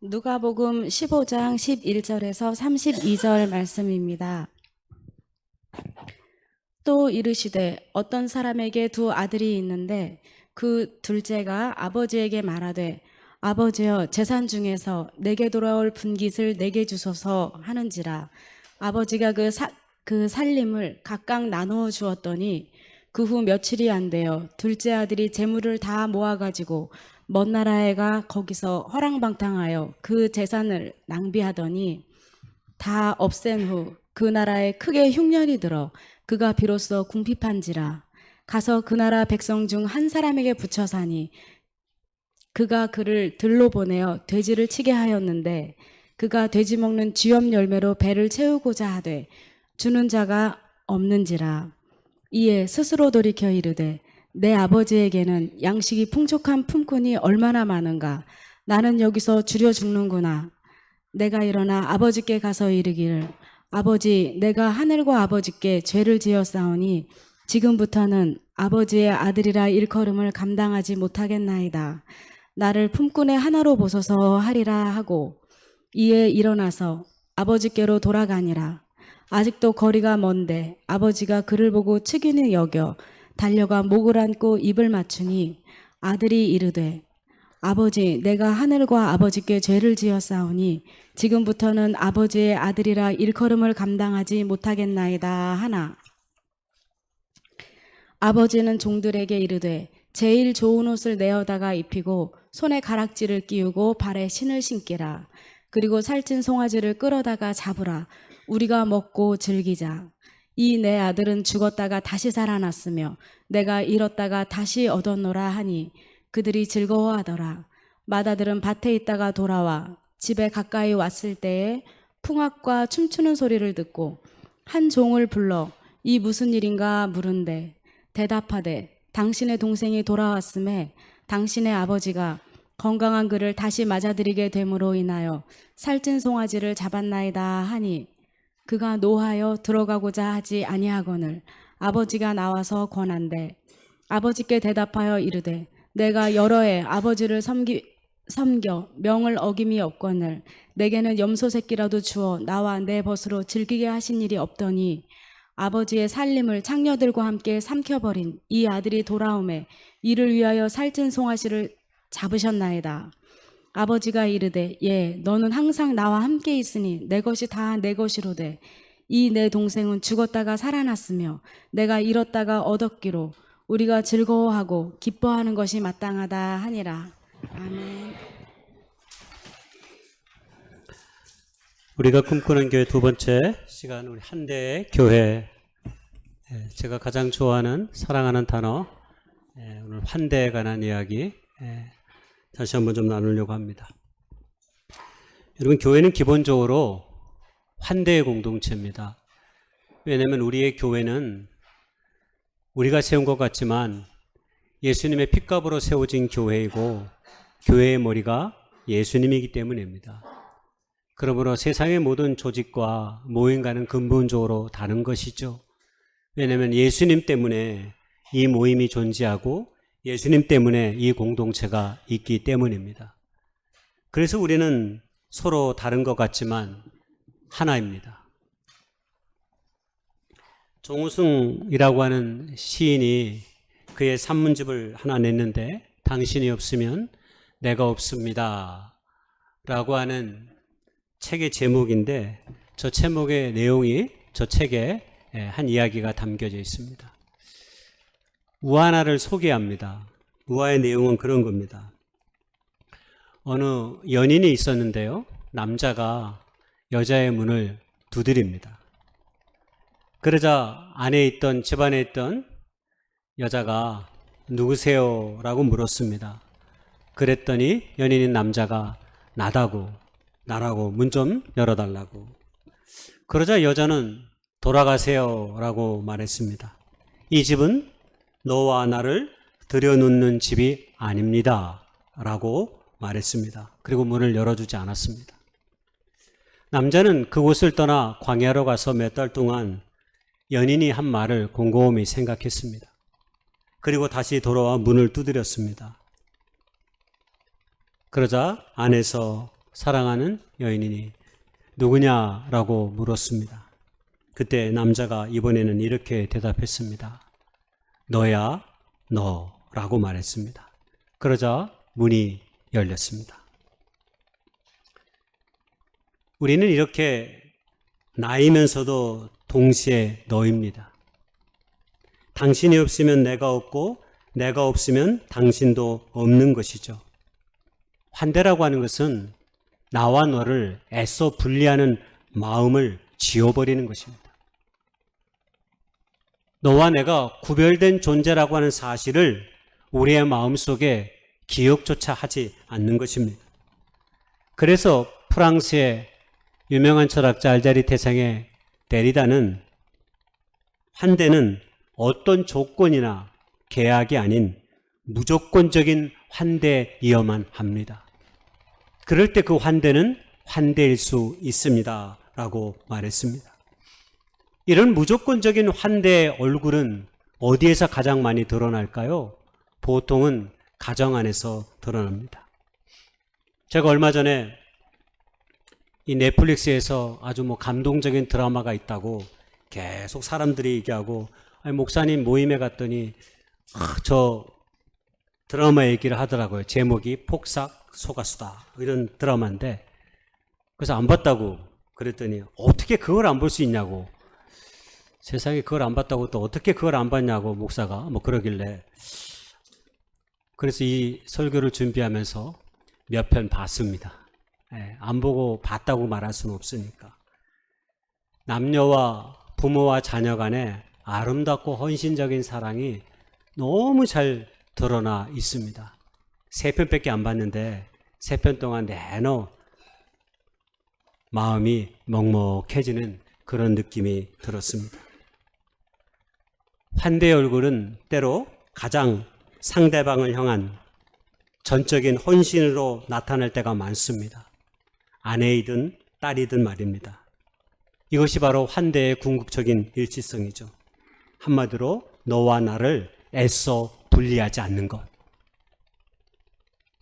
누가복음 15장 11절에서 32절 말씀입니다. 또 이르시되 어떤 사람에게 두 아들이 있는데 그 둘째가 아버지에게 말하되 아버지여 재산 중에서 내게 돌아올 분깃을 내게 주소서 하는지라. 아버지가 그 살림을 각각 나누어 주었더니 그 후 며칠이 안 되어 둘째 아들이 재물을 다 모아가지고 먼 나라에 가 거기서 허랑방탕하여 그 재산을 낭비하더니 다 없앤 후 그 나라에 크게 흉년이 들어 그가 비로소 궁핍한지라. 가서 그 나라 백성 중 한 사람에게 붙여 사니 그가 그를 들로 보내어 돼지를 치게 하였는데 그가 돼지 먹는 쥐염 열매로 배를 채우고자 하되 주는 자가 없는지라. 이에 스스로 돌이켜 이르되 내 아버지에게는 양식이 풍족한 품꾼이 얼마나 많은가. 나는 여기서 줄여 죽는구나. 내가 일어나 아버지께 가서 이르기를 아버지, 내가 하늘과 아버지께 죄를 지었사오니 지금부터는 아버지의 아들이라 일컬음을 감당하지 못하겠나이다. 나를 품꾼의 하나로 보소서 하리라 하고 이에 일어나서 아버지께로 돌아가니라. 아직도 거리가 먼데 아버지가 그를 보고 측은히 여겨 달려가 목을 안고 입을 맞추니 아들이 이르되 아버지, 내가 하늘과 아버지께 죄를 지었사오니 지금부터는 아버지의 아들이라 일컬음을 감당하지 못하겠나이다 하나. 아버지는 종들에게 이르되 제일 좋은 옷을 내어다가 입히고 손에 가락지를 끼우고 발에 신을 신기라. 그리고 살찐 송아지를 끌어다가 잡으라. 우리가 먹고 즐기자. 이 내 아들은 죽었다가 다시 살아났으며 내가 잃었다가 다시 얻었노라 하니 그들이 즐거워하더라. 맏아들은 밭에 있다가 돌아와 집에 가까이 왔을 때에 풍악과 춤추는 소리를 듣고 한 종을 불러 이 무슨 일인가 물은데 대답하되 당신의 동생이 돌아왔음에 당신의 아버지가 건강한 그를 다시 맞아들이게 됨으로 인하여 살찐 송아지를 잡았나이다 하니 그가 노하여 들어가고자 하지 아니하거늘 아버지가 나와서 권한대 아버지께 대답하여 이르되 내가 여러 해 아버지를 섬겨 명을 어김이 없거늘 내게는 염소 새끼라도 주어 나와 내 벗으로 즐기게 하신 일이 없더니 아버지의 살림을 창녀들과 함께 삼켜버린 이 아들이 돌아오매 이를 위하여 살찐 송아지를 잡으셨나이다. 아버지가 이르되 예 너는 항상 나와 함께 있으니 내 것이 다 내 것이로되 이 내 동생은 죽었다가 살아났으며 내가 잃었다가 얻었기로 우리가 즐거워하고 기뻐하는 것이 마땅하다 하니라. 아멘. 우리가 꿈꾸는 교회 두 번째 시간, 우리 한대의 교회. 제가 가장 좋아하는 사랑하는 단어, 오늘 환대에 관한 이야기 다시 한번 좀 나누려고 합니다. 여러분, 교회는 기본적으로 환대의 공동체입니다. 왜냐하면 우리의 교회는 우리가 세운 것 같지만 예수님의 핏값으로 세워진 교회이고 교회의 머리가 예수님이기 때문입니다. 그러므로 세상의 모든 조직과 모임과는 근본적으로 다른 것이죠. 왜냐하면 예수님 때문에 이 모임이 존재하고 예수님 때문에 이 공동체가 있기 때문입니다. 그래서 우리는 서로 다른 것 같지만 하나입니다. 정우승이라고 하는 시인이 그의 산문집을 하나 냈는데 당신이 없으면 내가 없습니다 라고 하는 책의 제목인데 저 제목의 내용이 저 책에 한 이야기가 담겨져 있습니다. 우화나를 소개합니다. 우화의 내용은 그런 겁니다. 어느 연인이 있었는데요. 남자가 여자의 문을 두드립니다. 그러자 집안에 있던 여자가 누구세요? 라고 물었습니다. 그랬더니 연인인 남자가 나라고 문 좀 열어달라고. 그러자 여자는 돌아가세요 라고 말했습니다. 이 집은 너와 나를 들여놓는 집이 아닙니다 라고 말했습니다. 그리고 문을 열어주지 않았습니다. 남자는 그곳을 떠나 광야로 가서 몇 달 동안 연인이 한 말을 곰곰이 생각했습니다. 그리고 다시 돌아와 문을 두드렸습니다. 그러자 안에서 사랑하는 여인이니 누구냐라고 물었습니다. 그때 남자가 이번에는 이렇게 대답했습니다. 너야 너라고 말했습니다. 그러자 문이 열렸습니다. 우리는 이렇게 나이면서도 동시에 너입니다. 당신이 없으면 내가 없고 내가 없으면 당신도 없는 것이죠. 환대라고 하는 것은 나와 너를 애써 분리하는 마음을 지워버리는 것입니다. 너와 내가 구별된 존재라고 하는 사실을 우리의 마음속에 기억조차 하지 않는 것입니다. 그래서 프랑스의 유명한 철학자 알자리 태생의 데리다는 환대는 어떤 조건이나 계약이 아닌 무조건적인 환대이어만 합니다. 그럴 때 그 환대는 환대일 수 있습니다. 라고 말했습니다. 이런 무조건적인 환대의 얼굴은 어디에서 가장 많이 드러날까요? 보통은 가정 안에서 드러납니다. 제가 얼마 전에 이 넷플릭스에서 아주 감동적인 드라마가 있다고 계속 사람들이 얘기하고, 아니, 목사님 모임에 갔더니 저 드라마 얘기를 하더라고요. 제목이 폭삭 소가수다 이런 드라마인데, 그래서 안 봤다고 그랬더니 어떻게 그걸 안 볼 수 있냐고, 세상에 그걸 안 봤다고 또 어떻게 그걸 안 봤냐고 목사가 그러길래, 그래서 이 설교를 준비하면서 몇 편 봤습니다. 안 보고 봤다고 말할 수는 없으니까. 남녀와 부모와 자녀 간의 아름답고 헌신적인 사랑이 너무 잘 드러나 있습니다. 3편밖에 안 봤는데 3편 동안 내내 마음이 먹먹해지는 그런 느낌이 들었습니다. 환대의 얼굴은 때로 가장 상대방을 향한 전적인 헌신으로 나타날 때가 많습니다. 아내이든 딸이든 말입니다. 이것이 바로 환대의 궁극적인 일치성이죠. 한마디로 너와 나를 애써 분리하지 않는 것.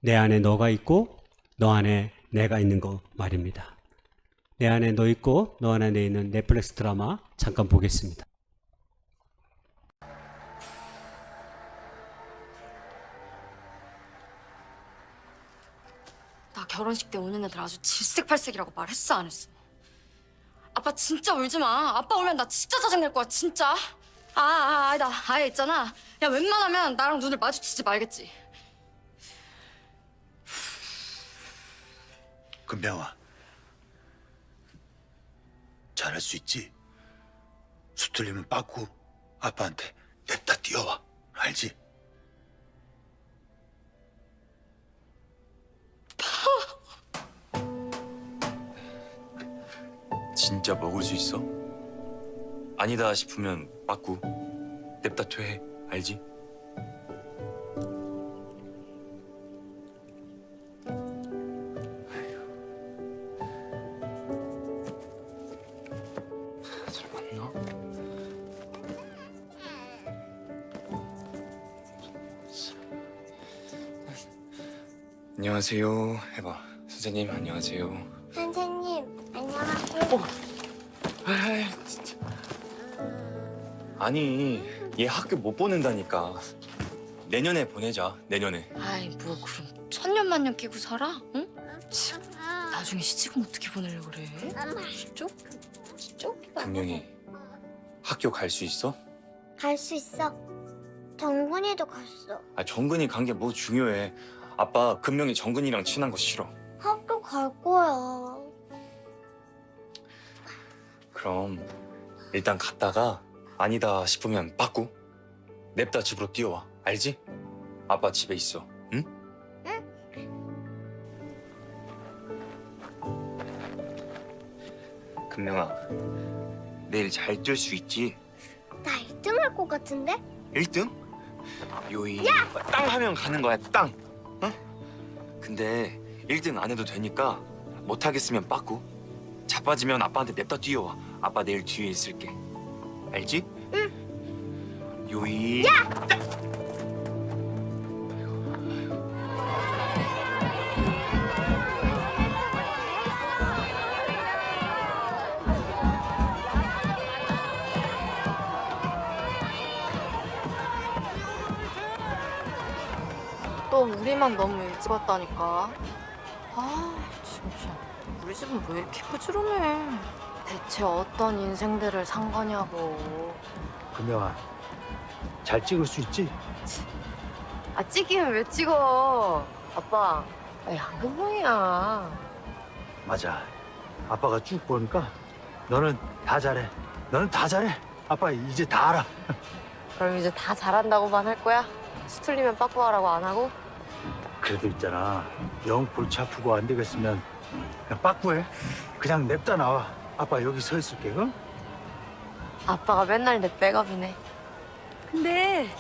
내 안에 너가 있고 너 안에 내가 있는 것 말입니다. 내 안에 너 있고 너 안에 내 있는 넷플릭스 드라마 잠깐 보겠습니다. 나 결혼식 때 오는 애들 아주 질색팔색이라고 말했어 안 했어? 아빠 진짜 울지 마. 아빠 울면 나 진짜 짜증낼 거야 진짜. 아니다. 아예 있잖아. 야 웬만하면 나랑 눈을 마주치지 말겠지. 금병아, 잘할 수 있지? 수 틀리면 빠꾸 아빠한테 냅다 뛰어와. 알지? 진짜 먹을 수 있어? 아니다 싶으면 빠꾸 냅다 퇴해. 알지? 잘 맞나? 안녕하세요. 해봐. 선생님 안녕하세요. 선생님, 안녕하세요. 아이, 진짜. 아니, 얘 학교 못 보낸다니까. 내년에 보내자. 내년에. 아이 뭐 그럼 천년만년 끼고 살아? 응? 참, 나중에 시집은 어떻게 보내려고 그래? 진짜? 진짜? 금명이 학교 갈 수 있어? 갈 수 있어. 정근이도 갔어. 아, 정근이 간 게 뭐 중요해. 아빠 금명이 정근이랑 친한 거 싫어. 학교 갈 거야. 그럼 일단 갔다가 아니다 싶으면 빠꾸 냅다 집으로 뛰어와. 알지? 아빠 집에 있어. 응? 금명아, 내일 잘 뛸 수 있지? 나 1등 할 것 같은데? 1등? 요이 땅 하면 가는 거야. 땅. 어? 근데 1등 안 해도 되니까 못 하겠으면 빠꾸 자빠지면 아빠한테 냅다 뛰어와. 아빠 내일 뒤에 있을게. 알지? 응. 요이. 우리만 너무 일찍 왔다니까. 아, 진짜. 우리 집은 왜 이렇게 부지런해? 대체 어떤 인생들을 산 거냐고. 금영아, 잘 찍을 수 있지? 아, 찍기면 왜 찍어? 아빠, 나 양금형이야. 맞아. 아빠가 쭉 보니까 너는 다 잘해. 너는 다 잘해. 아빠 이제 다 알아. 그럼 이제 다 잘한다고만 할 거야? 수틀리면 빠꾸하라고 안 하고? 그래도 있잖아. 영 골치 아프고 안 되겠으면 그냥 빠꾸해. 그냥 냅다 나와. 아빠 여기 서 있을게. 응? 아빠가 맨날 내 백업이네. 근데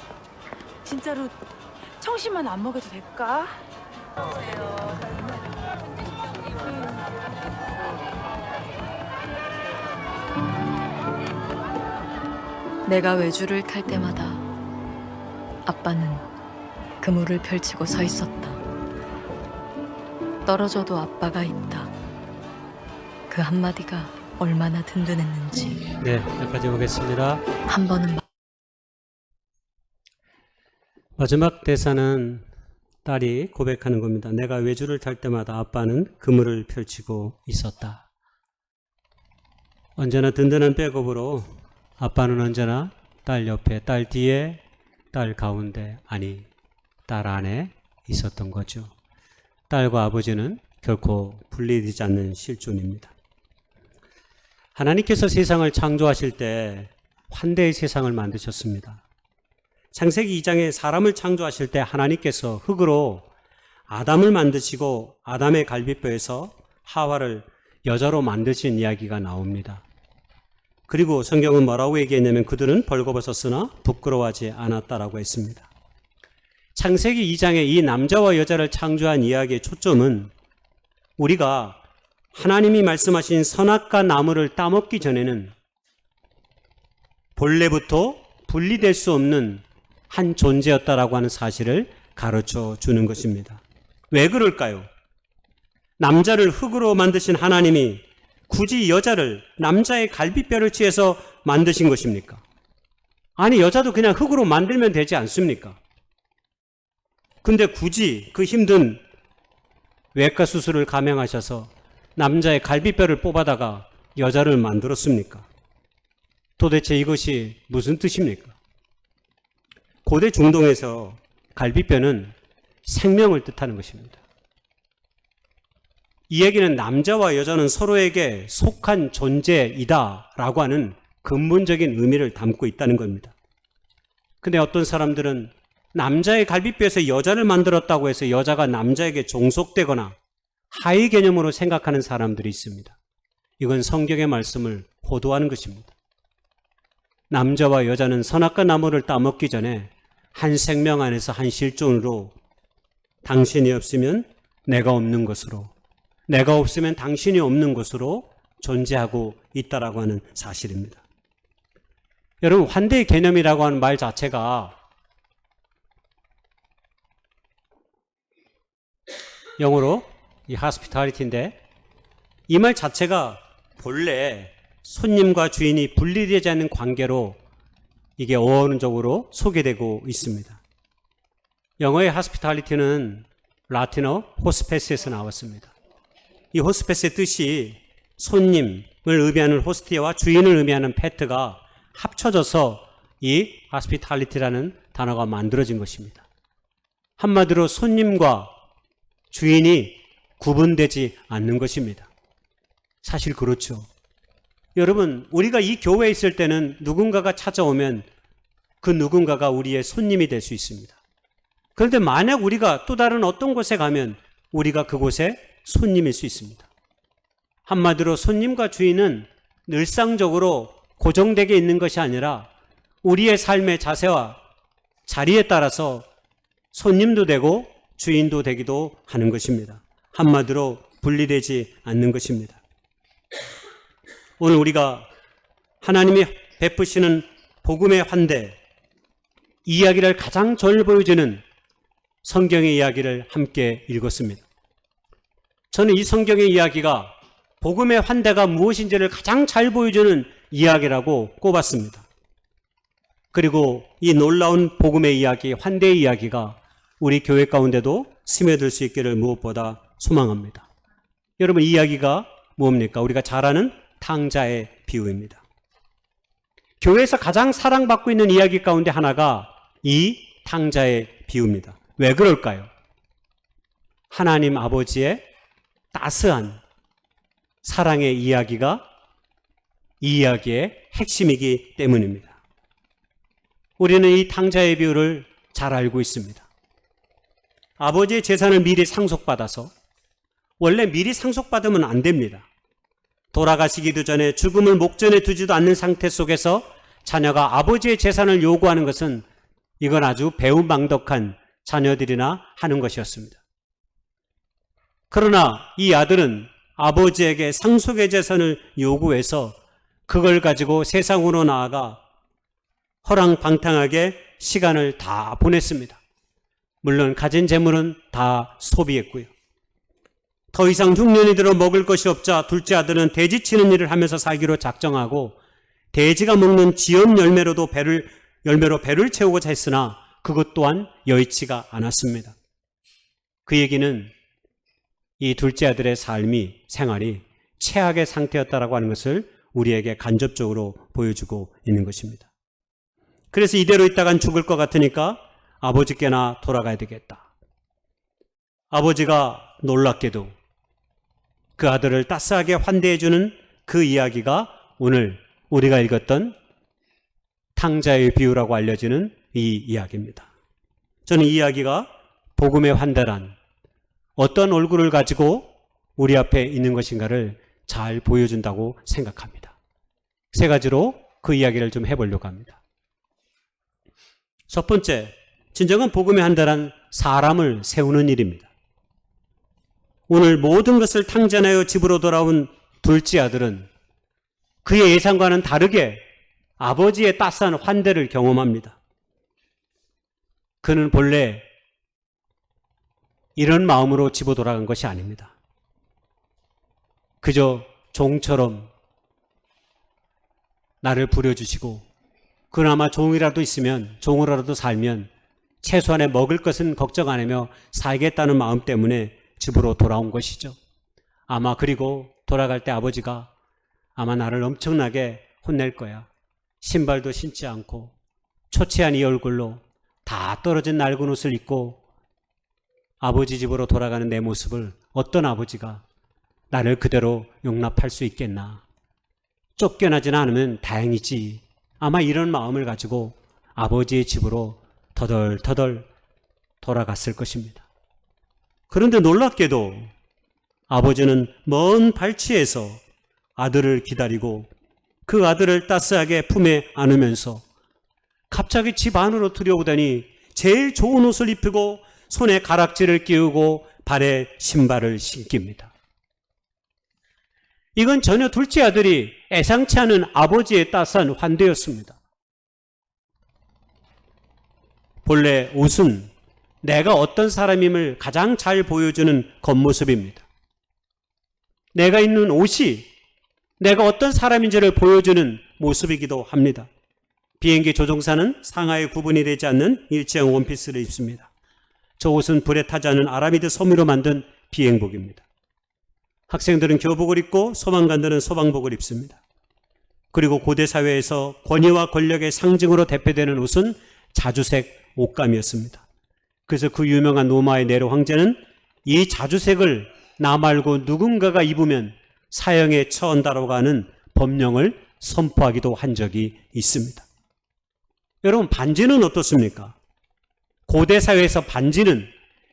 진짜로 청심만 안 먹여도 될까? 내가 외주를 탈 때마다 아빠는 그물을 펼치고 서 있었다. 떨어져도 아빠가 있다. 그 한마디가 얼마나 든든했는지 네, 여기까지 보겠습니다. 한 번은 마지막 대사는 딸이 고백하는 겁니다. 내가 외주를 탈 때마다 아빠는 그물을 펼치고 있었다. 언제나 든든한 백업으로 아빠는 언제나 딸 옆에, 딸 뒤에, 딸 가운데, 아니 딸 안에 있었던 거죠. 딸과 아버지는 결코 분리되지 않는 실존입니다. 하나님께서 세상을 창조하실 때 환대의 세상을 만드셨습니다. 창세기 2장에 사람을 창조하실 때 하나님께서 흙으로 아담을 만드시고 아담의 갈비뼈에서 하와를 여자로 만드신 이야기가 나옵니다. 그리고 성경은 뭐라고 얘기했냐면 그들은 벌거벗었으나 부끄러워하지 않았다라고 했습니다. 창세기 2장에 이 남자와 여자를 창조한 이야기의 초점은 우리가 하나님이 말씀하신 선악과 나무를 따먹기 전에는 본래부터 분리될 수 없는 한 존재였다라고 하는 사실을 가르쳐 주는 것입니다. 왜 그럴까요? 남자를 흙으로 만드신 하나님이 굳이 여자를 남자의 갈비뼈를 취해서 만드신 것입니까? 아니, 여자도 그냥 흙으로 만들면 되지 않습니까? 근데 굳이 그 힘든 외과 수술을 감행하셔서 남자의 갈비뼈를 뽑아다가 여자를 만들었습니까? 도대체 이것이 무슨 뜻입니까? 고대 중동에서 갈비뼈는 생명을 뜻하는 것입니다. 이 얘기는 남자와 여자는 서로에게 속한 존재이다라고 하는 근본적인 의미를 담고 있다는 겁니다. 근데 어떤 사람들은 남자의 갈비뼈에서 여자를 만들었다고 해서 여자가 남자에게 종속되거나 하위 개념으로 생각하는 사람들이 있습니다. 이건 성경의 말씀을 호도하는 것입니다. 남자와 여자는 선악과 나무를 따먹기 전에 한 생명 안에서 한 실존으로 당신이 없으면 내가 없는 것으로, 내가 없으면 당신이 없는 것으로 존재하고 있다라고 하는 사실입니다. 여러분, 환대의 개념이라고 하는 말 자체가 영어로 이 hospitality인데 이 말 자체가 본래 손님과 주인이 분리되지 않는 관계로 이게 어원적으로 소개되고 있습니다. 영어의 hospitality는 라틴어 호스페스에서 나왔습니다. 이 호스페스의 뜻이 손님을 의미하는 호스티와 주인을 의미하는 페트가 합쳐져서 이 hospitality라는 단어가 만들어진 것입니다. 한마디로 손님과 주인이 구분되지 않는 것입니다. 사실 그렇죠. 여러분, 우리가 이 교회에 있을 때는 누군가가 찾아오면 그 누군가가 우리의 손님이 될 수 있습니다. 그런데 만약 우리가 또 다른 어떤 곳에 가면 우리가 그곳에 손님일 수 있습니다. 한마디로 손님과 주인은 늘상적으로 고정되게 있는 것이 아니라 우리의 삶의 자세와 자리에 따라서 손님도 되고 주인도 되기도 하는 것입니다. 한마디로 분리되지 않는 것입니다. 오늘 우리가 하나님이 베푸시는 복음의 환대, 이 이야기를 가장 잘 보여주는 성경의 이야기를 함께 읽었습니다. 저는 이 성경의 이야기가 복음의 환대가 무엇인지를 가장 잘 보여주는 이야기라고 꼽았습니다. 그리고 이 놀라운 복음의 이야기, 환대의 이야기가 우리 교회 가운데도 스며들 수 있기를 무엇보다 소망합니다. 여러분, 이 이야기가 뭡니까? 우리가 잘 아는 탕자의 비유입니다. 교회에서 가장 사랑받고 있는 이야기 가운데 하나가 이 탕자의 비유입니다. 왜 그럴까요? 하나님 아버지의 따스한 사랑의 이야기가 이 이야기의 핵심이기 때문입니다. 우리는 이 탕자의 비유를 잘 알고 있습니다. 아버지의 재산을 미리 상속받아서, 원래 미리 상속받으면 안 됩니다. 돌아가시기도 전에 죽음을 목전에 두지도 않는 상태 속에서 자녀가 아버지의 재산을 요구하는 것은 이건 아주 배은망덕한 자녀들이나 하는 것이었습니다. 그러나 이 아들은 아버지에게 상속의 재산을 요구해서 그걸 가지고 세상으로 나아가 허랑방탕하게 시간을 다 보냈습니다. 물론 가진 재물은 다 소비했고요. 더 이상 흉년이 들어 먹을 것이 없자 둘째 아들은 돼지 치는 일을 하면서 살기로 작정하고 돼지가 먹는 지연 열매로 배를 채우고자 했으나 그것 또한 여의치가 않았습니다. 그 얘기는 이 둘째 아들의 생활이 최악의 상태였다라고 하는 것을 우리에게 간접적으로 보여주고 있는 것입니다. 그래서 이대로 있다간 죽을 것 같으니까 아버지께나 돌아가야 되겠다. 아버지가 놀랍게도 그 아들을 따스하게 환대해주는 그 이야기가 오늘 우리가 읽었던 탕자의 비유라고 알려지는 이 이야기입니다. 저는 이 이야기가 복음의 환대란 어떤 얼굴을 가지고 우리 앞에 있는 것인가를 잘 보여준다고 생각합니다. 세 가지로 그 이야기를 좀 해보려고 합니다. 첫 번째, 진정한 복음의 환대란 사람을 세우는 일입니다. 오늘 모든 것을 탕전하여 집으로 돌아온 둘째 아들은 그의 예상과는 다르게 아버지의 따스한 환대를 경험합니다. 그는 본래 이런 마음으로 집어 돌아간 것이 아닙니다. 그저 종처럼 나를 부려주시고 그나마 종이라도 있으면, 종으로라도 살면 최소한의 먹을 것은 걱정 안 하며 살겠다는 마음 때문에 집으로 돌아온 것이죠. 아마 그리고 돌아갈 때 아버지가 아마 나를 엄청나게 혼낼 거야. 신발도 신지 않고 초췌한 이 얼굴로 다 떨어진 낡은 옷을 입고 아버지 집으로 돌아가는 내 모습을 어떤 아버지가 나를 그대로 용납할 수 있겠나. 쫓겨나지는 않으면 다행이지. 아마 이런 마음을 가지고 아버지의 집으로 터덜터덜 돌아갔을 것입니다. 그런데 놀랍게도 아버지는 먼 발치에서 아들을 기다리고 그 아들을 따스하게 품에 안으면서 갑자기 집 안으로 들여오더니 제일 좋은 옷을 입히고 손에 가락지를 끼우고 발에 신발을 신깁니다. 이건 전혀 둘째 아들이 애상치 않은 아버지의 따스한 환대였습니다. 본래 옷은 내가 어떤 사람임을 가장 잘 보여주는 겉모습입니다. 내가 입는 옷이 내가 어떤 사람인지를 보여주는 모습이기도 합니다. 비행기 조종사는 상하에 구분이 되지 않는 일체형 원피스를 입습니다. 저 옷은 불에 타지 않은 아라미드 섬유로 만든 비행복입니다. 학생들은 교복을 입고 소방관들은 소방복을 입습니다. 그리고 고대 사회에서 권위와 권력의 상징으로 대표되는 옷은 자주색 옷감이었습니다. 그래서 그 유명한 로마의 네로 황제는 이 자주색을 나 말고 누군가가 입으면 사형에 처한다라고 하는 법령을 선포하기도 한 적이 있습니다. 여러분, 반지는 어떻습니까? 고대 사회에서 반지는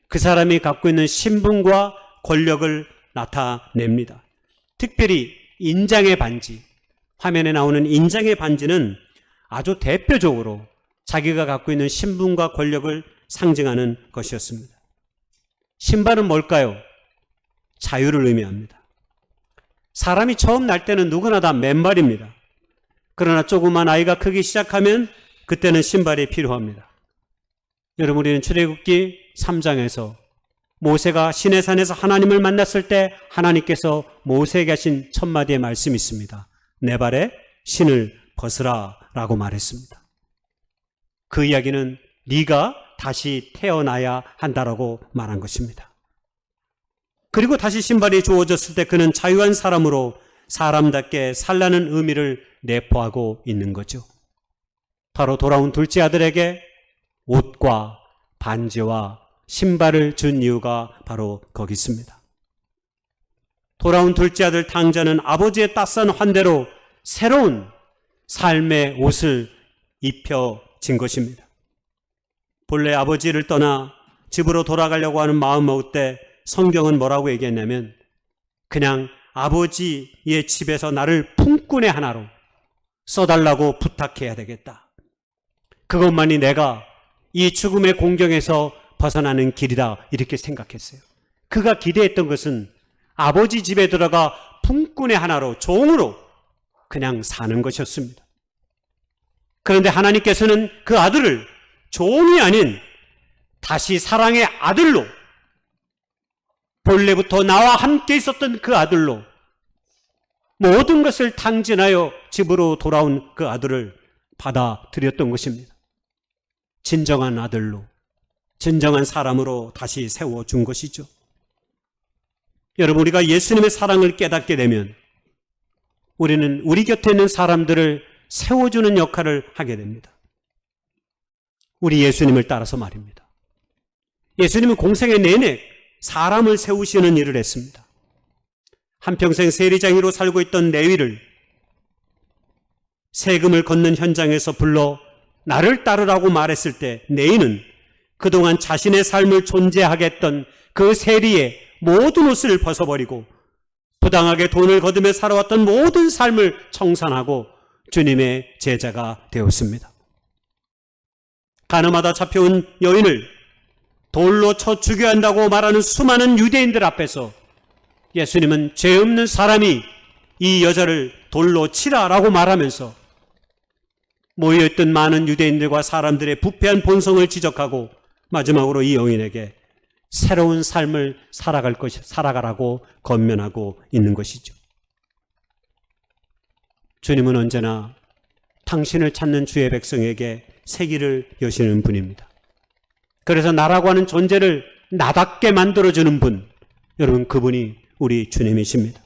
그 사람이 갖고 있는 신분과 권력을 나타냅니다. 특별히 인장의 반지, 화면에 나오는 인장의 반지는 아주 대표적으로 자기가 갖고 있는 신분과 권력을 상징하는 것이었습니다. 신발은 뭘까요? 자유를 의미합니다. 사람이 처음 날 때는 누구나 다 맨발입니다. 그러나 조그만 아이가 크기 시작하면 그때는 신발이 필요합니다. 여러분, 우리는 출애굽기 3장에서 모세가 시내산에서 하나님을 만났을 때 하나님께서 모세에게 하신 첫 마디의 말씀이 있습니다. 내 발에 신을 벗으라 라고 말했습니다. 그 이야기는 네가 다시 태어나야 한다라고 말한 것입니다. 그리고 다시 신발이 주어졌을 때 그는 자유한 사람으로 사람답게 살라는 의미를 내포하고 있는 거죠. 바로 돌아온 둘째 아들에게 옷과 반지와 신발을 준 이유가 바로 거기 있습니다. 돌아온 둘째 아들 탕자는 아버지의 따스한 환대로 새로운 삶의 옷을 입혀진 것입니다. 본래 아버지를 떠나 집으로 돌아가려고 하는 마음 먹을 때 성경은 뭐라고 얘기했냐면 그냥 아버지의 집에서 나를 품꾼의 하나로 써달라고 부탁해야 되겠다. 그것만이 내가 이 죽음의 공경에서 벗어나는 길이다 이렇게 생각했어요. 그가 기대했던 것은 아버지 집에 들어가 품꾼의 하나로 종으로 그냥 사는 것이었습니다. 그런데 하나님께서는 그 아들을 종이 아닌 다시 사랑의 아들로 본래부터 나와 함께 있었던 그 아들로 모든 것을 탕진하여 집으로 돌아온 그 아들을 받아들였던 것입니다. 진정한 아들로 진정한 사람으로 다시 세워준 것이죠. 여러분 우리가 예수님의 사랑을 깨닫게 되면 우리는 우리 곁에 있는 사람들을 세워주는 역할을 하게 됩니다. 우리 예수님을 따라서 말입니다. 예수님은 공생의 내내 사람을 세우시는 일을 했습니다. 한평생 세리장이로 살고 있던 레위를 세금을 걷는 현장에서 불러 나를 따르라고 말했을 때 레위는 그동안 자신의 삶을 존재하게 했던 그 세리의 모든 옷을 벗어버리고 부당하게 돈을 거두며 살아왔던 모든 삶을 청산하고 주님의 제자가 되었습니다. 가늠하다 잡혀온 여인을 돌로 쳐 죽여야 한다고 말하는 수많은 유대인들 앞에서 예수님은 죄 없는 사람이 이 여자를 돌로 치라라고 말하면서 모여있던 많은 유대인들과 사람들의 부패한 본성을 지적하고 마지막으로 이 여인에게 새로운 삶을 살아가라고 권면하고 있는 것이죠. 주님은 언제나 당신을 찾는 주의 백성에게 새 길을 여시는 분입니다. 그래서 나라고 하는 존재를 나답게 만들어주는 분, 여러분 그분이 우리 주님이십니다.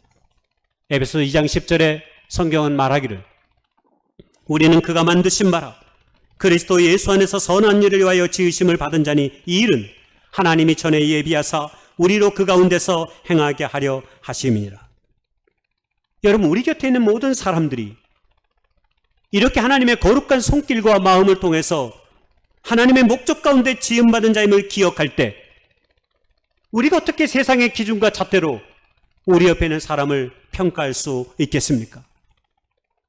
에베소 2장 10절에 성경은 말하기를 우리는 그가 만드신 바라 그리스도 예수 안에서 선한 일을 위하여 지으심을 받은 자니 이 일은 하나님이 전에 예비하사 우리로 그 가운데서 행하게 하려 하심이니라. 여러분 우리 곁에 있는 모든 사람들이 이렇게 하나님의 거룩한 손길과 마음을 통해서 하나님의 목적 가운데 지음받은 자임을 기억할 때 우리가 어떻게 세상의 기준과 잣대로 우리 옆에 있는 사람을 평가할 수 있겠습니까?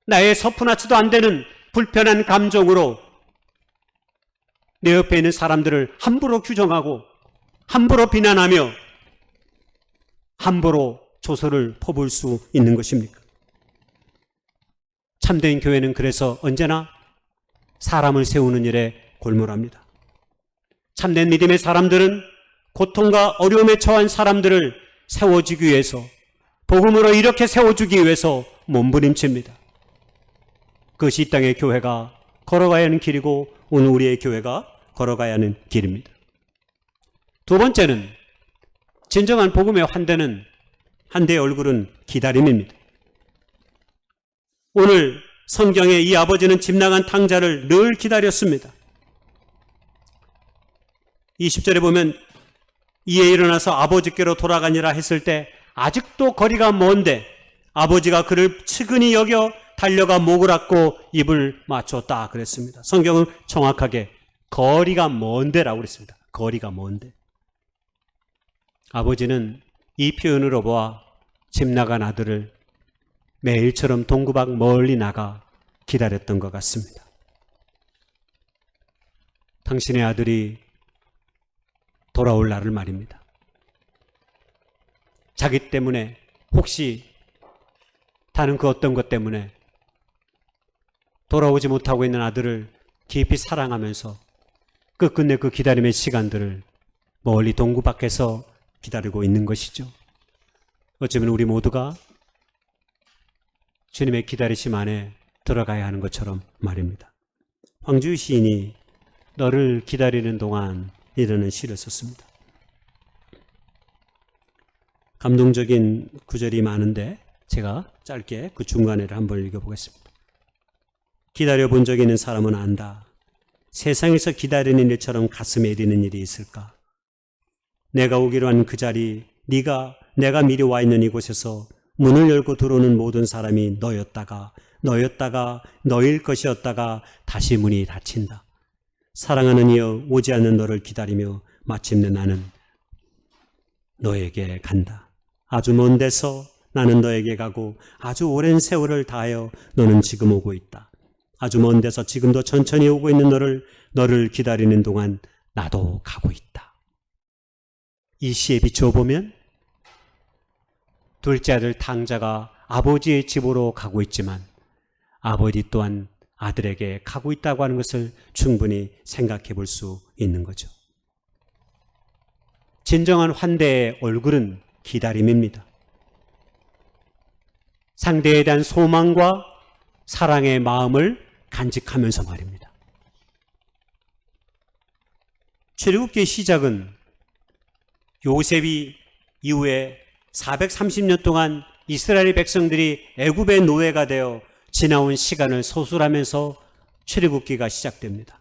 나의 서푼하지도 안 되는 불편한 감정으로 내 옆에 있는 사람들을 함부로 규정하고 함부로 비난하며 함부로 조소를 퍼부을 수 있는 것입니까? 참된 교회는 그래서 언제나 사람을 세우는 일에 골몰합니다. 참된 믿음의 사람들은 고통과 어려움에 처한 사람들을 세워주기 위해서 복음으로 이렇게 세워주기 위해서 몸부림칩니다. 그것이 이 땅의 교회가 걸어가야 하는 길이고 오늘 우리의 교회가 걸어가야 하는 길입니다. 두 번째는 진정한 복음의 환대는 한대의 얼굴은 기다림입니다. 오늘 성경에 이 아버지는 집 나간 탕자를 늘 기다렸습니다. 20절에 보면 이에 일어나서 아버지께로 돌아가니라 했을 때 아직도 거리가 먼데 아버지가 그를 측은히 여겨 달려가 목을 앗고 입을 맞췄다 그랬습니다. 성경은 정확하게 거리가 먼데라고 그랬습니다. 거리가 먼데. 아버지는 이 표현으로 보아 집 나간 아들을 매일처럼 동구박 멀리 나가 기다렸던 것 같습니다. 당신의 아들이 돌아올 날을 말입니다. 자기 때문에 혹시 다른 그 어떤 것 때문에 돌아오지 못하고 있는 아들을 깊이 사랑하면서 끝끝내 그 기다림의 시간들을 멀리 동구 밖에서 기다리고 있는 것이죠. 어쩌면 우리 모두가 주님의 기다리심 안에 들어가야 하는 것처럼 말입니다. 황주희 시인이 너를 기다리는 동안 이라는 시를 썼습니다. 감동적인 구절이 많은데 제가 짧게 그 중간에를 한번 읽어보겠습니다. 기다려본 적 있는 사람은 안다. 세상에서 기다리는 일처럼 가슴에 이리는 일이 있을까? 내가 오기로 한 그 자리, 내가 미리 와 있는 이곳에서 문을 열고 들어오는 모든 사람이 너였다가 너일 것이었다가 다시 문이 닫힌다. 사랑하는 이여, 오지 않는 너를 기다리며 마침내 나는 너에게 간다. 아주 먼 데서 나는 너에게 가고 아주 오랜 세월을 다하여 너는 지금 오고 있다. 아주 먼 데서 지금도 천천히 오고 있는 너를 기다리는 동안 나도 가고 있다. 이 시에 비추어 보면 둘째 아들 탕자가 아버지의 집으로 가고 있지만 아버지 또한 아들에게 가고 있다고 하는 것을 충분히 생각해 볼 수 있는 거죠. 진정한 환대의 얼굴은 기다림입니다. 상대에 대한 소망과 사랑의 마음을 간직하면서 말입니다. 출애굽기의 시작은 요셉이 이후에 430년 동안 이스라엘 백성들이 애굽의 노예가 되어 지나온 시간을 소술하면서 출애굽기가 시작됩니다.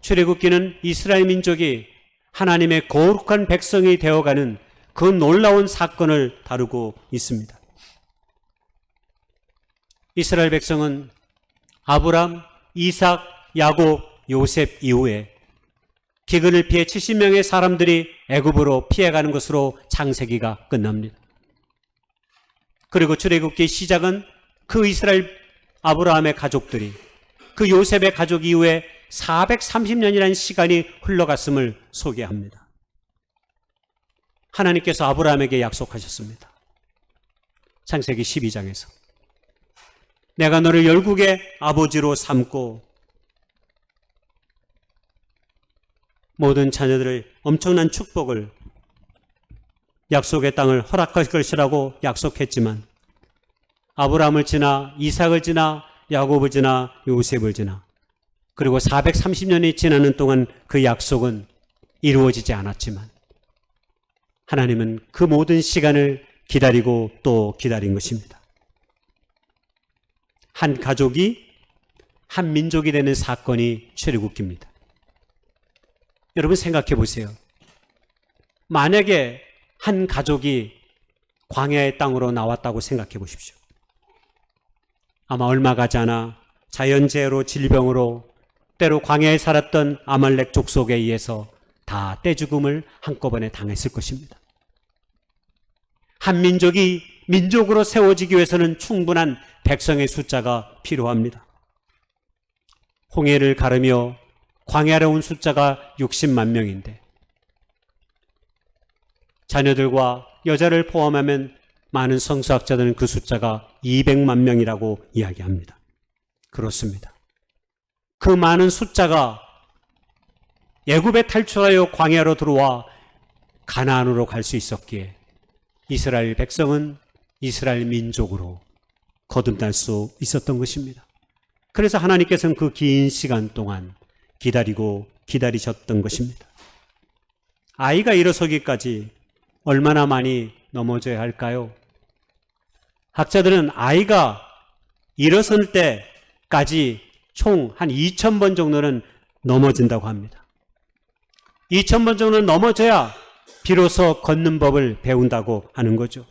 출애굽기는 이스라엘 민족이 하나님의 거룩한 백성이 되어가는 그 놀라운 사건을 다루고 있습니다. 이스라엘 백성은 아브람, 이삭, 야곱, 요셉 이후에 기근을 피해 70명의 사람들이 애굽으로 피해가는 것으로 창세기가 끝납니다. 그리고 출애굽기 시작은 그 이스라엘 아브라함의 가족들이 그 요셉의 가족 이후에 430년이라는 시간이 흘러갔음을 소개합니다. 하나님께서 아브라함에게 약속하셨습니다. 창세기 12장에서 내가 너를 열국의 아버지로 삼고 모든 자녀들을 엄청난 축복을 약속의 땅을 허락할 것이라고 약속했지만 아브라함을 지나 이삭을 지나 야곱을 지나 요셉을 지나 그리고 430년이 지나는 동안 그 약속은 이루어지지 않았지만 하나님은 그 모든 시간을 기다리고 또 기다린 것입니다. 한 가족이 한 민족이 되는 사건이 출애굽기입니다. 여러분 생각해 보세요. 만약에 한 가족이 광야의 땅으로 나왔다고 생각해 보십시오. 아마 얼마 가지 않아 자연재해로 질병으로 때로 광야에 살았던 아말렉 족속에 의해서 다 떼죽음을 한꺼번에 당했을 것입니다. 한 민족이 민족으로 세워지기 위해서는 충분한 백성의 숫자가 필요합니다. 홍해를 가르며 광야로 온 숫자가 60만 명인데 자녀들과 여자를 포함하면 많은 성서학자들은 그 숫자가 200만 명이라고 이야기합니다. 그렇습니다. 그 많은 숫자가 애굽에 탈출하여 광야로 들어와 가나안으로 갈 수 있었기에 이스라엘 백성은 이스라엘 민족으로 거듭날 수 있었던 것입니다. 그래서 하나님께서는 그 긴 시간 동안 기다리고 기다리셨던 것입니다. 아이가 일어서기까지 얼마나 많이 넘어져야 할까요? 학자들은 아이가 일어설 때까지 총 한 2,000번 정도는 넘어진다고 합니다. 2,000번 정도는 넘어져야 비로소 걷는 법을 배운다고 하는 거죠.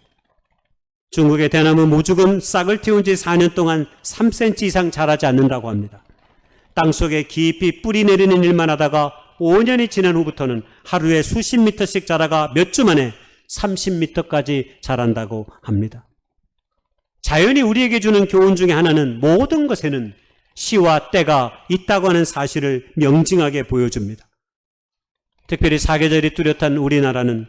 중국의 대나무 무죽은 싹을 틔운 지 4년 동안 3cm 이상 자라지 않는다고 합니다. 땅속에 깊이 뿌리 내리는 일만 하다가 5년이 지난 후부터는 하루에 수십 미터씩 자라가 몇 주 만에 30미터까지 자란다고 합니다. 자연이 우리에게 주는 교훈 중에 하나는 모든 것에는 시와 때가 있다고 하는 사실을 명징하게 보여줍니다. 특별히 사계절이 뚜렷한 우리나라는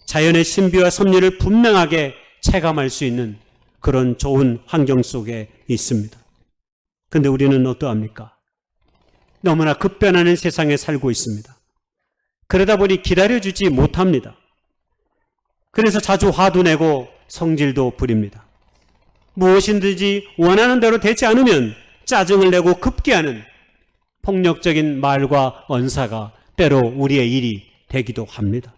자연의 신비와 섭리를 분명하게 체감할 수 있는 그런 좋은 환경 속에 있습니다. 그런데 우리는 어떠합니까? 너무나 급변하는 세상에 살고 있습니다. 그러다 보니 기다려주지 못합니다. 그래서 자주 화도 내고 성질도 부립니다. 무엇이든지 원하는 대로 되지 않으면 짜증을 내고 급기야는 폭력적인 말과 언사가 때로 우리의 일이 되기도 합니다.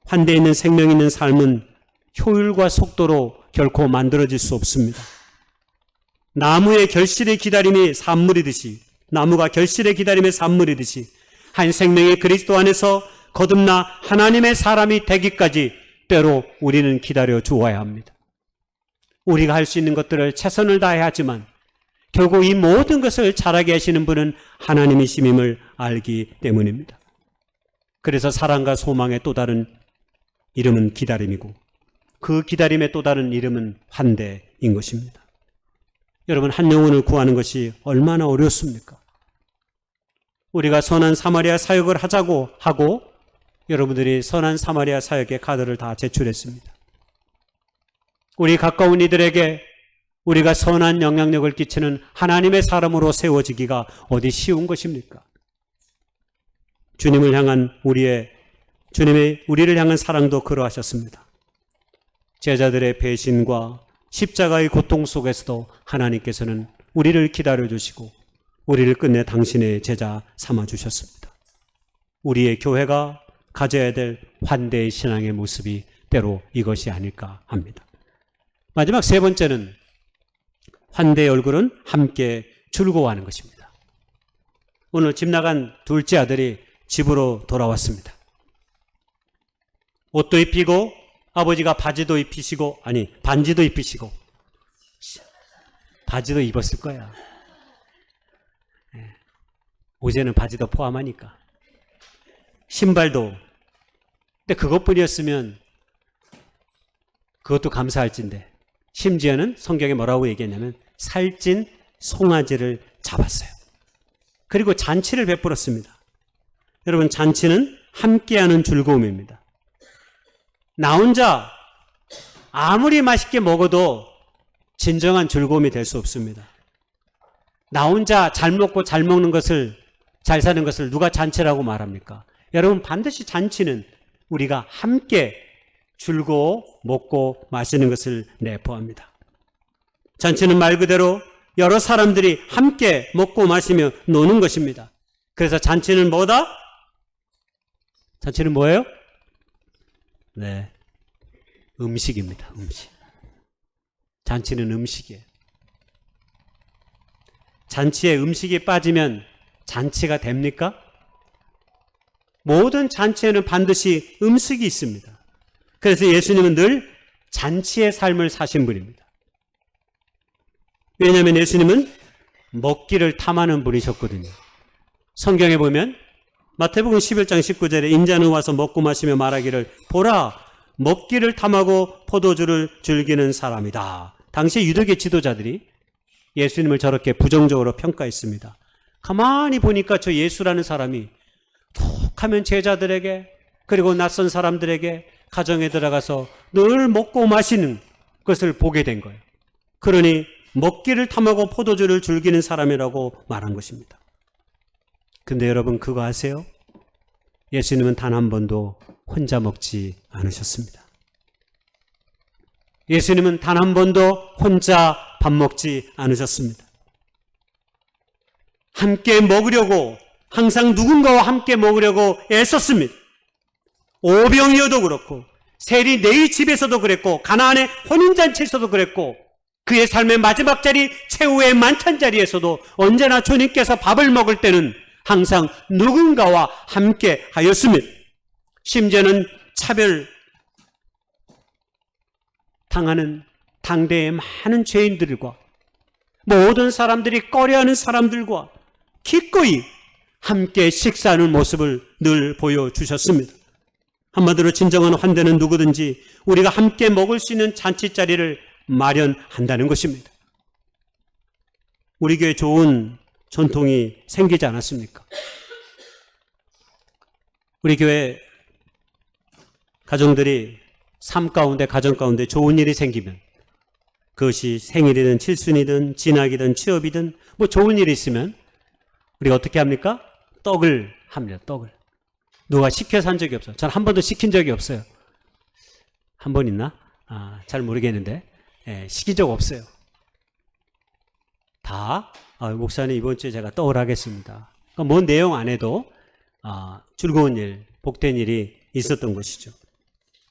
환대에 있는 생명 있는 삶은 효율과 속도로 결코 만들어질 수 없습니다. 나무의 결실의 기다림이 산물이듯이, 나무가 결실의 기다림의 산물이듯이 한 생명의 그리스도 안에서 거듭나 하나님의 사람이 되기까지 때로 우리는 기다려 주어야 합니다. 우리가 할 수 있는 것들을 최선을 다해야 하지만 결국 이 모든 것을 잘하게 하시는 분은 하나님이심임을 알기 때문입니다. 그래서 사랑과 소망의 또 다른 이름은 기다림이고 그 기다림의 또 다른 이름은 환대인 것입니다. 여러분, 한 영혼을 구하는 것이 얼마나 어렵습니까? 우리가 선한 사마리아 사역을 하자고 하고 여러분들이 선한 사마리아 사역의 카드를 다 제출했습니다. 우리 가까운 이들에게 우리가 선한 영향력을 끼치는 하나님의 사람으로 세워지기가 어디 쉬운 것입니까? 주님을 향한 주님의 우리를 향한 사랑도 그러하셨습니다. 제자들의 배신과 십자가의 고통 속에서도 하나님께서는 우리를 기다려주시고 우리를 끝내 당신의 제자 삼아주셨습니다. 우리의 교회가 가져야 될 환대의 신앙의 모습이 때로 이것이 아닐까 합니다. 마지막 세 번째는 환대의 얼굴은 함께 즐거워하는 것입니다. 오늘 집 나간 둘째 아들이 집으로 돌아왔습니다. 옷도 입히고 아버지가 반지도 입히시고 바지도 입었을 거야. 어제는 바지도 포함하니까. 신발도. 근데 그것뿐이었으면 그것도 감사할진데 심지어는 성경에 뭐라고 얘기했냐면 살찐 송아지를 잡았어요. 그리고 잔치를 베풀었습니다. 여러분, 잔치는 함께하는 즐거움입니다. 나 혼자 아무리 맛있게 먹어도 진정한 즐거움이 될 수 없습니다. 나 혼자 잘 먹고 잘 먹는 것을, 잘 사는 것을 누가 잔치라고 말합니까? 여러분, 반드시 잔치는 우리가 함께 즐거워 먹고 마시는 것을 내포합니다. 잔치는 말 그대로 여러 사람들이 함께 먹고 마시며 노는 것입니다. 그래서 잔치는 뭐다? 잔치는 뭐예요? 네, 음식입니다. 음식. 잔치는 음식이에요. 잔치에 음식이 빠지면 잔치가 됩니까? 모든 잔치에는 반드시 음식이 있습니다. 그래서 예수님은 늘 잔치의 삶을 사신 분입니다. 왜냐하면 예수님은 먹기를 탐하는 분이셨거든요. 성경에 보면 마태복음 11장 19절에 인자는 와서 먹고 마시며 말하기를 보라, 먹기를 탐하고 포도주를 즐기는 사람이다. 당시 유대계 지도자들이 예수님을 저렇게 부정적으로 평가했습니다. 가만히 보니까 저 예수라는 사람이 툭 하면 제자들에게 그리고 낯선 사람들에게 가정에 들어가서 늘 먹고 마시는 것을 보게 된 거예요. 그러니 먹기를 탐하고 포도주를 즐기는 사람이라고 말한 것입니다. 근데 여러분, 그거 아세요? 예수님은 단 한 번도 혼자 먹지 않으셨습니다. 예수님은 단 한 번도 혼자 밥 먹지 않으셨습니다. 함께 먹으려고, 항상 누군가와 함께 먹으려고 애썼습니다. 오병이어도 그렇고 세리 네의 집에서도 그랬고 가나안의 혼인잔치에서도 그랬고 그의 삶의 마지막 자리 최후의 만찬 자리에서도 언제나 주님께서 밥을 먹을 때는 항상 누군가와 함께 하였습니다. 심지어는 차별 당하는 당대의 많은 죄인들과 모든 사람들이 꺼려하는 사람들과 기꺼이 함께 식사하는 모습을 늘 보여주셨습니다. 한마디로 진정한 환대는 누구든지 우리가 함께 먹을 수 있는 잔치자리를 마련한다는 것입니다. 우리 교회 좋은 전통이 생기지 않았습니까? 우리 교회 가정들이 삶 가운데, 가정 가운데 좋은 일이 생기면 그것이 생일이든 칠순이든 진학이든 취업이든 뭐 좋은 일이 있으면 우리가 어떻게 합니까? 떡을 합니다. 떡을. 누가 시켜서 한 적이 없어요. 전 한 번도 시킨 적이 없어요. 한 번 있나? 잘 모르겠는데 시킨 적 없어요. 다 목사님 이번 주에 제가 떠오라겠습니다. 그러니까 뭔 내용 안 해도 즐거운 일, 복된 일이 있었던 것이죠.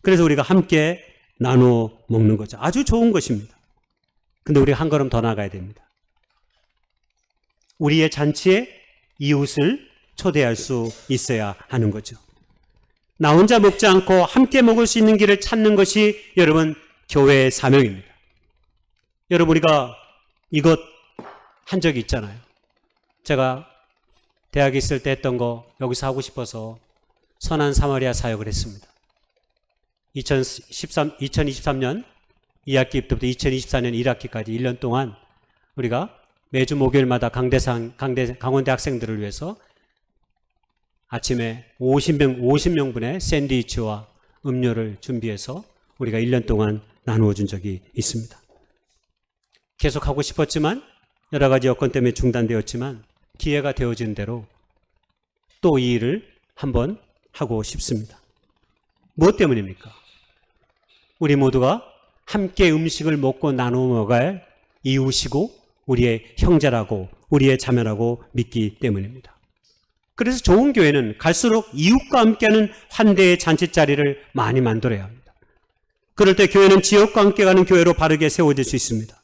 그래서 우리가 함께 나누어 먹는 거죠. 아주 좋은 것입니다. 근데 우리가 한 걸음 더 나가야 됩니다. 우리의 잔치에 이웃을 초대할 수 있어야 하는 거죠. 나 혼자 먹지 않고 함께 먹을 수 있는 길을 찾는 것이 여러분 교회의 사명입니다. 여러분 우리가 이것 한 적이 있잖아요. 제가 대학에 있을 때 했던 거 여기서 하고 싶어서 선한 사마리아 사역을 했습니다. 2023년 2학기부터 2024년 1학기까지 1년 동안 우리가 매주 목요일마다 강원대 학생들을 위해서 아침에 50명분의 샌드위치와 음료를 준비해서 우리가 1년 동안 나누어 준 적이 있습니다. 계속 하고 싶었지만 여러 가지 여건 때문에 중단되었지만 기회가 되어진 대로 또 이 일을 한번 하고 싶습니다. 무엇 때문입니까? 우리 모두가 함께 음식을 먹고 나누어 먹어야 이웃이고 우리의 형제라고 우리의 자매라고 믿기 때문입니다. 그래서 좋은 교회는 갈수록 이웃과 함께하는 환대의 잔치자리를 많이 만들어야 합니다. 그럴 때 교회는 지역과 함께 가는 교회로 바르게 세워질 수 있습니다.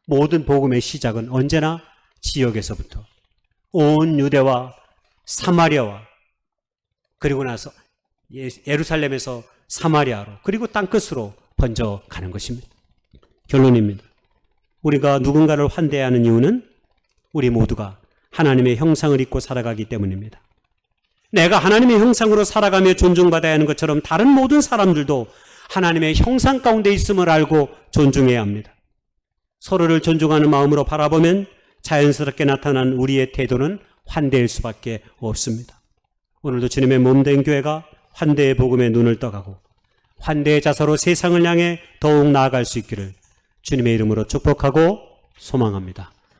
모든 복음의 시작은 언제나 지역에서부터 온 유대와 사마리아와 그리고 나서 예루살렘에서 사마리아로 그리고 땅끝으로 번져가는 것입니다. 결론입니다. 우리가 누군가를 환대해야 하는 이유는 우리 모두가 하나님의 형상을 입고 살아가기 때문입니다. 내가 하나님의 형상으로 살아가며 존중받아야 하는 것처럼 다른 모든 사람들도 하나님의 형상 가운데 있음을 알고 존중해야 합니다. 서로를 존중하는 마음으로 바라보면 자연스럽게 나타난 우리의 태도는 환대일 수밖에 없습니다. 오늘도 주님의 몸된 교회가 환대의 복음에 눈을 떠가고 환대의 자세로 세상을 향해 더욱 나아갈 수 있기를 주님의 이름으로 축복하고 소망합니다.